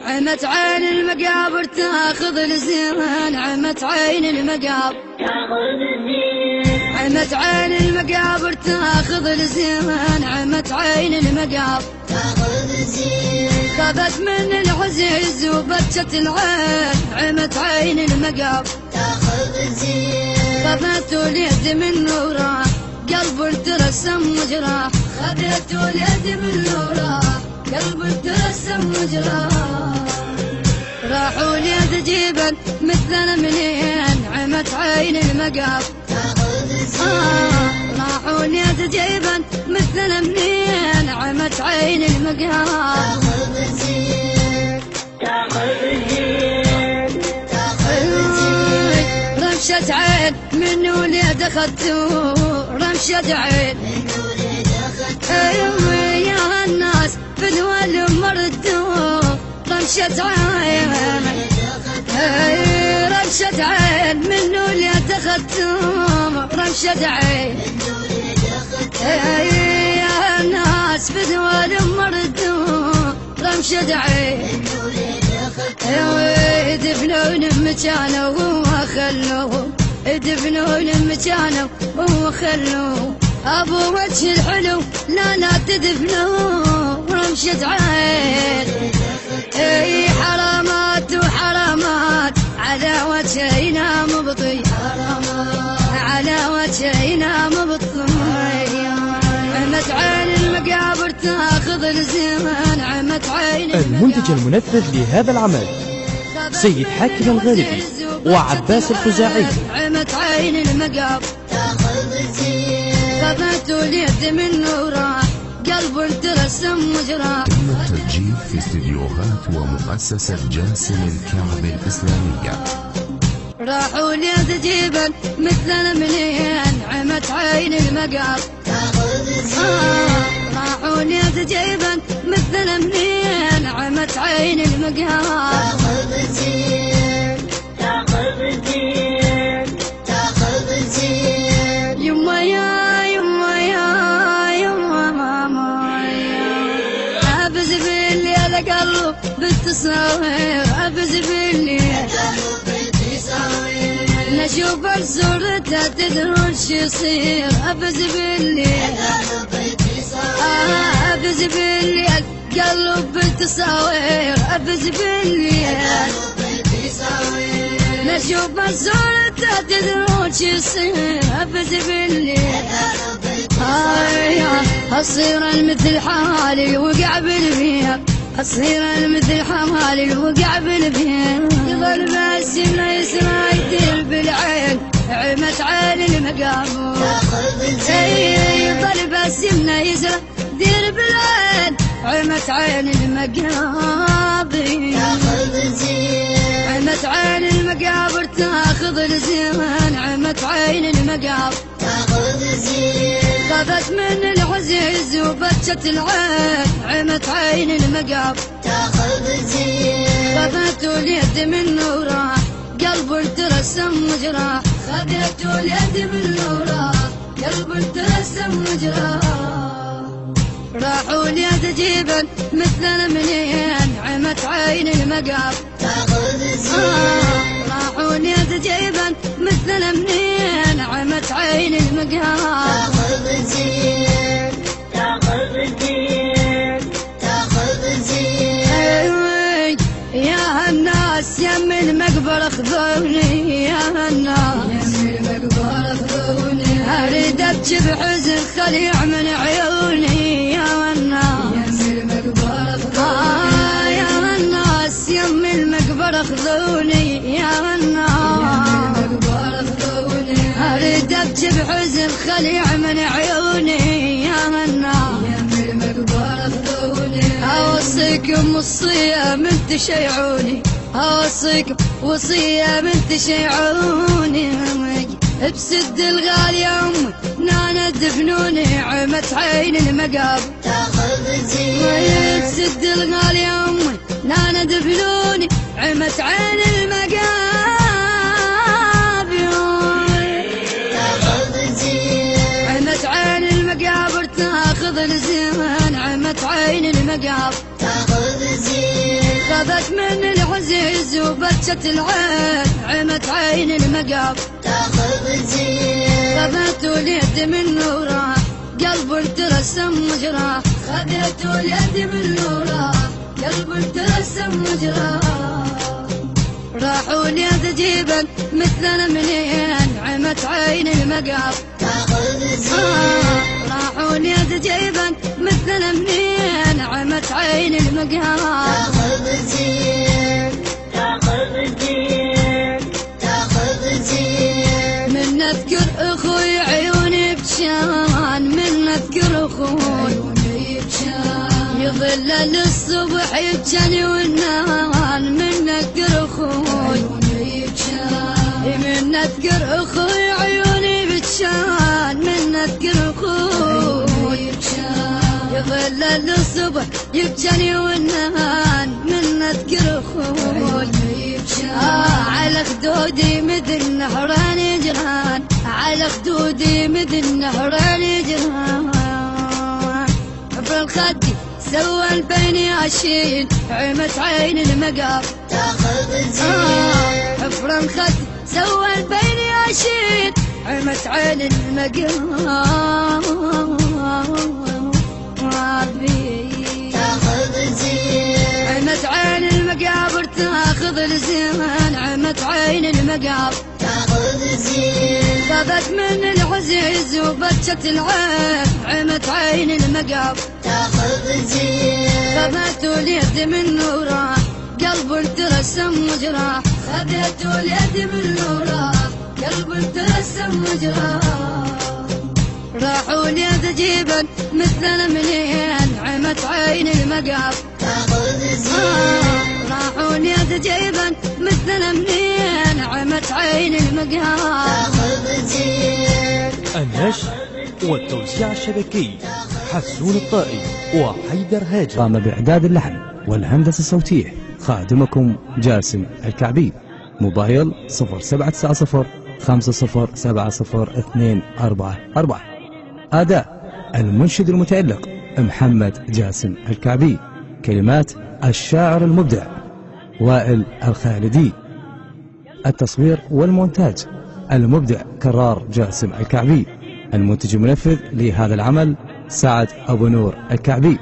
عمت عين المقابر تاخذ الزين، عمت عين المقابر تاخذ الزين، عمت عين المقابر تاخذ الزين، عمت عين المقابر تاخذ الزين. خافت من العزيز وبكت العين، عمت عين المقابر تاخذ الزين. خافت اليد من نوره قلب ترسم وجراح، خذت اليد من نوره قلب ترسم وجراح. راحوا اليد جيبا مثل منين، عمت عين المقابر تاخذ الزين. راحوا اليد جيبا مثل منين، عمت عين المقابر تاخذ الزين، تاخذ الزين، تاخذ الزين. رمشة عين من وليد اخذتوه، رمشة عين من وليد اخذتوه. يا الناس بالولي مردوه، رمشة عين رمشة عين من وليد اخذتوه، رمشة عين يا الناس بالولي مردوه، رمشة عين يدفنون مكانه وخلوه، يدفنون مكانه وخلوه. ابو وجه الحلو لا تدفنوه، رمشة عين حرامات وحرامات على وجهنا مبطي، على وجهنا مبطي. عمت عين المقابر تاخذ الزين، عمت عين المنتج المنفذ لهذا العمل سيد حاكم الغالبي وعباس الخزاعي. عمت عين المقابر تاخذ الزين. خافت اليد من نوره قلب ترسم وجراح. تم التسجيل في استديوهات ومؤسسة جاسم الكعب الإسلامية. راحوا اليد جيبا مثل منين، عمت عين المقابر تاخذ الزين. راحوا اليد جيبا مثل منين، عمت عين المقابر تاخذ الزين، تاخذ الزين، تاخذ الزين. يما يا يما يا يما ماما يا ابز بالليل قلب بالتصاوير، ابز بالليل نشوف الصورة تدرون شو يصير، ابز بالليل ابز بالليل قلب بالتصاوير، ابز بالليل نشوف الصورة تدرون شو يصير، ابز بالليل اصير مثل حالي وقع بالبير، اصير مثل حالي وقع بالبير. يظل باسم ليس ما يدير بالعين، عمت عين المقابر تاخذ الزين. يظل باسم ليس دير بالعين، عمت عين المقابر تاخذ الزين. عمت عين المقابر تاخذ الزين، عمت عين المقابر تاخذ الزين. خافت من العزيز وبكت العين، عمت عين المقابر تاخذ الزين. خافت اليد من نوره قلب ترسم وجراح، خذت اليد من نوره قلب ترسم وجراح. راحوا اليد جيبا مثل منين، عمت عين المقابر تاخذ الزين. راحوا اليد جيبا مثل منين، عمت عين المقابر تاخذ الزين، تاخذ الزين، تاخذ الزين. يا الناس يم المقبرة خذوني، يا الناس يم المقبرة خذوني. اريد ابكي بحزن خليع من عيوني، يا الناس يم المقبرة خذوني. يا الناس يم المقبرة خذوني، يا الناس يم المقبرة خذوني. اريد ابكي بحزن خليع من عيوني، يا الناس يم المقبرة خذوني. اوصيكم وصية من تشيعوني، اوصيكم وصية من تشيعوني. بسد الغالي امي نانا دفنوني، عمت عين المقابر تاخذ الزين. بسد الغالي امي نانا دفنوني، عمت عين المقابر تاخذ الزين. عمت عين المقابر تاخذ الزين، عمت عين المقابر تاخذ الزين. غابت من العزيز وبكت العين عمت عين المقاب تاخذ زين غابت اليد من نوره قلب ترسم مجراه خذت اليد من نوره قلب ترسم مجراه راحوا اليد جيبا مثلنا منين عمت عين المقاب تاخذ زين راحوا اليد جيبا مثلنا منين عمت عين المقاب تاخذ زين تاخذ زين تاخذ زين من اذكر اخوي عيوني بشان من اذكر اخوي عيوني بشان يظل للصبح يبجني والنهار من اذكر اخوي عيوني بشان من اذكر اخوي عيوني بتشان من اذكر اخوي بشان يظل للصبح يبجني والنهار من اذكر اخوي على خدودي مثل نهران يجران على خدودي مثل نهران يجران حفر الخد سوى البين اشيل عمت عين المقاب تاخذ زين حفر الخد سوى البين اشيل عمت عين المقاب تاخذ زين عمت عين المقابر تاخذ الزين عمت عين المقاب تاخذ زين غابت من العزيز وبكت العين عمت عين المقاب تاخذ زين غابت اليد من نوره قلب ترسم مجراه خذت اليد من نوره قلب ترسم مجراه راحوا اليد جيبا مثلنا منين عمت عين المقاب تاخذ زين راحوا اليد جيبا مثلنا منين عمت عين المقاب تاخذ زين النشر والتوزيع الشبكي حسون الطائي وحيدر هاجر. قام بإعداد اللحن والهندسة الصوتية خادمكم جاسم الكعبي. موبايل 0790 50702444. أداء المنشد المتألق محمد جاسم الكعبي. كلمات الشاعر المبدع وائل الخالدي. التصوير والمونتاج المبدع كرار جاسم الكعبي. المنتج المنفذ لهذا العمل سعد أبو نور الكعبي.